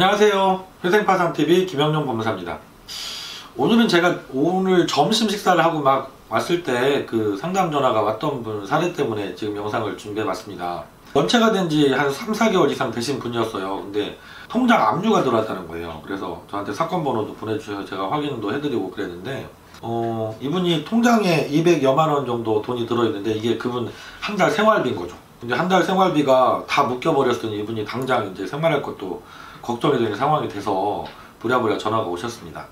안녕하세요. 회생파상TV 김영룡 법무사입니다. 오늘은 제가 오늘 점심 식사를 하고 막 왔을 때 그 상담 전화가 왔던 분 사례 때문에 지금 영상을 준비해 봤습니다. 연체가 된 지 한 3-4개월 이상 되신 분이었어요. 근데 통장 압류가 들어왔다는 거예요. 그래서 저한테 사건 번호도 보내주셔서 제가 확인도 해드리고 그랬는데 이분이 통장에 200여만 원 정도 돈이 들어있는데 이게 그분 한 달 생활비인 거죠. 근데 한 달 생활비가 다 묶여버렸더니 이분이 당장 이제 생활할 것도 걱정이 되는 상황이 돼서 부랴부랴 전화가 오셨습니다.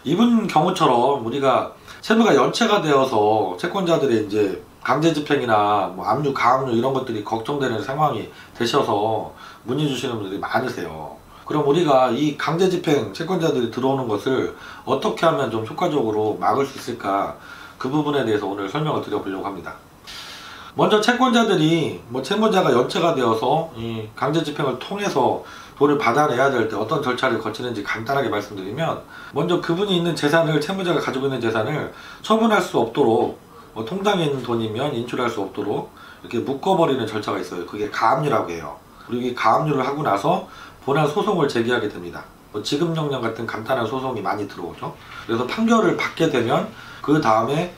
이분 경우처럼 우리가 채무가 연체가 되어서 채권자들의 이제 강제집행이나 뭐 압류, 가압류 이런 것들이 걱정되는 상황이 되셔서 문의 주시는 분들이 많으세요. 그럼 우리가 이 강제집행 채권자들이 들어오는 것을 어떻게 하면 좀 효과적으로 막을 수 있을까, 그 부분에 대해서 오늘 설명을 드려보려고 합니다. 먼저 채권자들이 채무자가 연체가 되어서 이 강제집행을 통해서 돈을 받아내야 될 때 어떤 절차를 거치는지 간단하게 말씀드리면, 먼저 그분이 있는 재산을, 채무자가 가지고 있는 재산을 처분할 수 없도록, 통장에 있는 돈이면 인출할 수 없도록 이렇게 묶어버리는 절차가 있어요. 그게 가압류라고 해요. 그리고 이 가압류를 하고 나서 본안 소송을 제기하게 됩니다. 지급명령 같은 간단한 소송이 많이 들어오죠. 그래서 판결을 받게 되면 그 다음에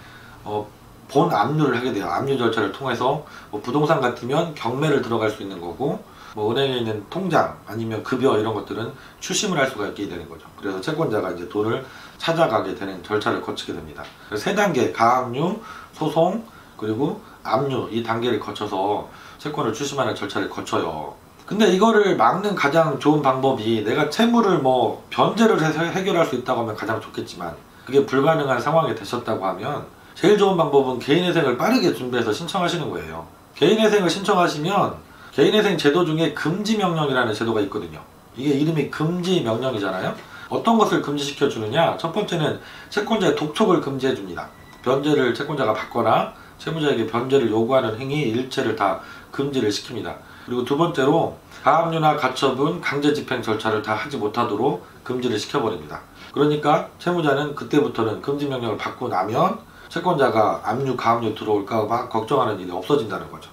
본 압류를 하게 돼요. 압류 절차를 통해서 부동산 같으면 경매를 들어갈 수 있는 거고, 은행에 있는 통장 아니면 급여 이런 것들은 추심을 할 수가 있게 되는 거죠. 그래서 채권자가 이제 돈을 찾아가게 되는 절차를 거치게 됩니다. 세 단계, 가압류, 소송, 그리고 압류, 이 단계를 거쳐서 채권을 추심하는 절차를 거쳐요. 근데 이거를 막는 가장 좋은 방법이, 내가 채무를 변제를 해서 해결할 수 있다고 하면 가장 좋겠지만 그게 불가능한 상황이 되셨다고 하면 제일 좋은 방법은 개인회생을 빠르게 준비해서 신청하시는 거예요. 개인회생을 신청하시면 개인회생 제도 중에 금지명령이라는 제도가 있거든요. 이게 이름이 금지명령이잖아요. 어떤 것을 금지시켜 주느냐, 첫 번째는 채권자의 독촉을 금지해 줍니다. 변제를 채권자가 받거나 채무자에게 변제를 요구하는 행위 일체를 다 금지를 시킵니다. 그리고 두 번째로 가압류나 가처분, 강제집행 절차를 다 하지 못하도록 금지를 시켜버립니다. 그러니까 채무자는 그때부터는 금지명령을 받고 나면 채권자가 압류, 가압류 들어올까 봐 걱정하는 일이 없어진다는 거죠.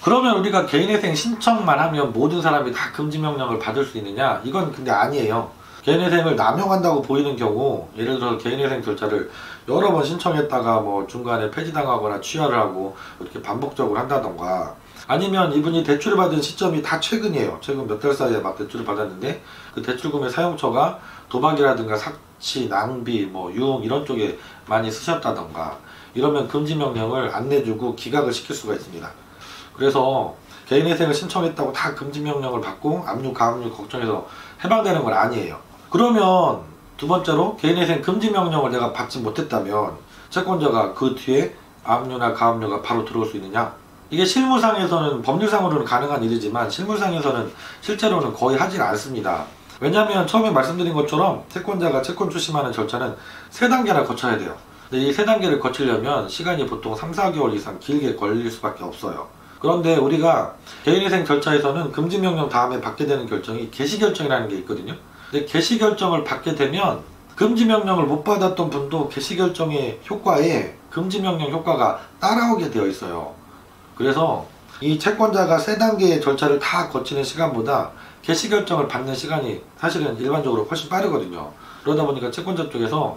그러면 우리가 개인회생 신청만 하면 모든 사람이 다 금지명령을 받을 수 있느냐? 이건 근데 아니에요. 개인회생을 남용한다고 보이는 경우, 예를 들어서 개인회생 절차를 여러 번 신청했다가 중간에 폐지당하거나 취하를 하고 이렇게 반복적으로 한다던가, 아니면 이분이 대출을 받은 시점이 다 최근이에요. 최근 몇 달 사이에 막 대출을 받았는데 그 대출금의 사용처가 도박이라든가 사치, 낭비, 유흥 이런 쪽에 많이 쓰셨다던가, 이러면 금지명령을 안 내주고 기각을 시킬 수가 있습니다. 그래서 개인회생을 신청했다고 다 금지명령을 받고 압류, 가압류 걱정해서 해방되는 건 아니에요. 그러면 두 번째로 개인회생 금지명령을 내가 받지 못했다면 채권자가 그 뒤에 압류나 가압류가 바로 들어올 수 있느냐? 이게 실무상에서는, 법률상으로는 가능한 일이지만 실무상에서는 실제로는 거의 하질 않습니다. 왜냐하면 처음에 말씀드린 것처럼 채권자가 채권 추심하는 절차는 3단계나 거쳐야 돼요. 근데 이 3단계를 거치려면 시간이 보통 3-4개월 이상 길게 걸릴 수밖에 없어요. 그런데 우리가 개인회생 절차에서는 금지명령 다음에 받게 되는 결정이 개시결정이라는 게 있거든요. 근데 개시결정을 받게 되면 금지명령을 못 받았던 분도 개시결정의 효과에 금지명령 효과가 따라오게 되어 있어요. 그래서 이 채권자가 3단계의 절차를 다 거치는 시간보다 개시결정을 받는 시간이 사실은 일반적으로 훨씬 빠르거든요. 그러다 보니까 채권자 쪽에서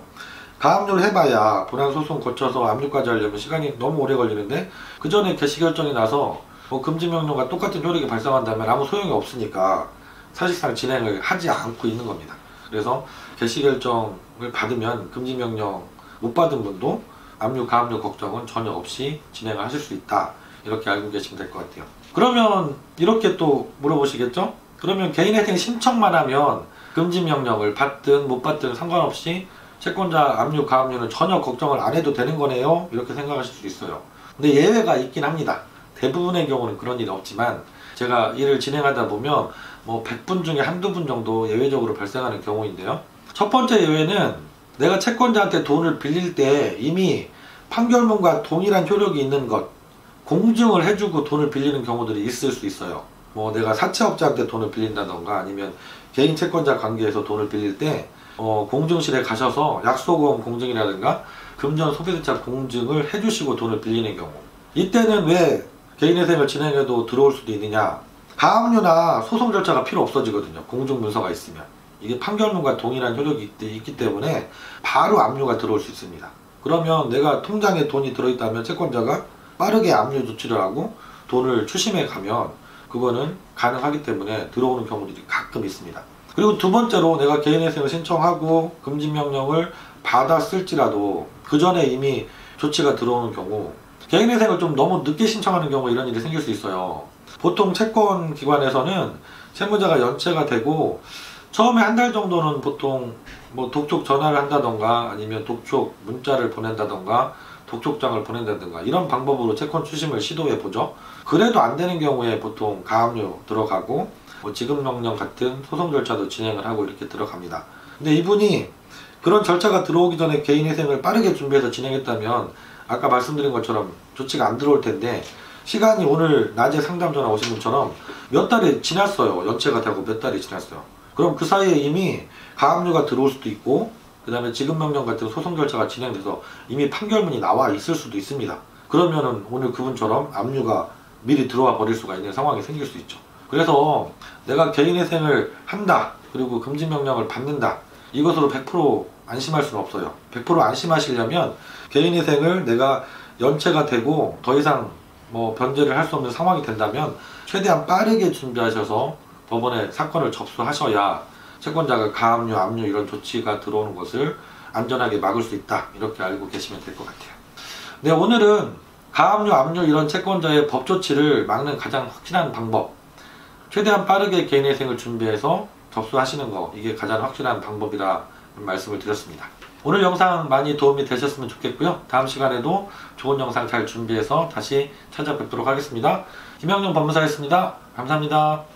가압류를 해봐야 본안소송 거쳐서 압류까지 하려면 시간이 너무 오래 걸리는데, 그 전에 개시결정이 나서 금지명령과 똑같은 효력이 발생한다면 아무 소용이 없으니까 사실상 진행을 하지 않고 있는 겁니다. 그래서 개시결정을 받으면 금지명령 못 받은 분도 압류, 가압류 걱정은 전혀 없이 진행을 하실 수 있다, 이렇게 알고 계시면 될 것 같아요. 그러면 이렇게 또 물어보시겠죠? 그러면 개인회생 신청만 하면 금지명령을 받든 못 받든 상관없이 채권자 압류, 가압류는 전혀 걱정을 안 해도 되는 거네요, 이렇게 생각하실 수 있어요. 근데 예외가 있긴 합니다. 대부분의 경우는 그런 일이 없지만 제가 일을 진행하다 보면 100분 중에 한두 분 정도 예외적으로 발생하는 경우인데요. 첫 번째 예외는 내가 채권자한테 돈을 빌릴 때 이미 판결문과 동일한 효력이 있는 것, 공증을 해주고 돈을 빌리는 경우들이 있을 수 있어요. 내가 사채업자한테 돈을 빌린다던가 아니면 개인 채권자 관계에서 돈을 빌릴 때 공증실에 가셔서 약소보험 공증이라든가 금전 소비대차 공증을 해주시고 돈을 빌리는 경우, 이때는 왜 개인회생을 진행해도 들어올 수도 있느냐? 가압류나 소송 절차가 필요 없어지거든요. 공중문서가 있으면. 이게 판결문과 동일한 효력이 있기 때문에 바로 압류가 들어올 수 있습니다. 그러면 내가 통장에 돈이 들어있다면 채권자가 빠르게 압류 조치를 하고 돈을 추심해 가면 그거는 가능하기 때문에 들어오는 경우들이 가끔 있습니다. 그리고 두 번째로 내가 개인회생을 신청하고 금지명령을 받았을지라도 그 전에 이미 조치가 들어오는 경우, 개인회생을 좀 너무 늦게 신청하는 경우 이런 일이 생길 수 있어요. 보통 채권기관에서는 채무자가 연체가 되고 처음에 한 달 정도는 보통 뭐 독촉 전화를 한다던가 아니면 독촉 문자를 보낸다던가 독촉장을 보낸다던가 이런 방법으로 채권 추심을 시도해 보죠. 그래도 안 되는 경우에 보통 가압류 들어가고 뭐 지급명령 같은 소송 절차도 진행을 하고 이렇게 들어갑니다. 근데 이분이 그런 절차가 들어오기 전에 개인회생을 빠르게 준비해서 진행했다면 아까 말씀드린 것처럼 조치가 안 들어올 텐데, 시간이 오늘 낮에 상담 전화 오신 분처럼 몇 달이 지났어요. 연체가 되고 몇 달이 지났어요. 그럼 그 사이에 이미 가압류가 들어올 수도 있고 그 다음에 지급명령 같은 소송 절차가 진행돼서 이미 판결문이 나와 있을 수도 있습니다. 그러면은 오늘 그분처럼 압류가 미리 들어와 버릴 수가 있는 상황이 생길 수 있죠. 그래서 내가 개인회생을 한다, 그리고 금지명령을 받는다, 이것으로 100% 안심할 수는 없어요. 100% 안심하시려면 개인회생을 내가 연체가 되고 더 이상 뭐 변제를 할 수 없는 상황이 된다면 최대한 빠르게 준비하셔서 법원에 사건을 접수하셔야 채권자가 가압류, 압류 이런 조치가 들어오는 것을 안전하게 막을 수 있다, 이렇게 알고 계시면 될 것 같아요. 네, 오늘은 가압류, 압류 이런 채권자의 법 조치를 막는 가장 확실한 방법, 최대한 빠르게 개인회생을 준비해서 접수하시는 거, 이게 가장 확실한 방법이라 말씀을 드렸습니다. 오늘 영상 많이 도움이 되셨으면 좋겠고요. 다음 시간에도 좋은 영상 잘 준비해서 다시 찾아뵙도록 하겠습니다. 김영용 법무사였습니다. 감사합니다.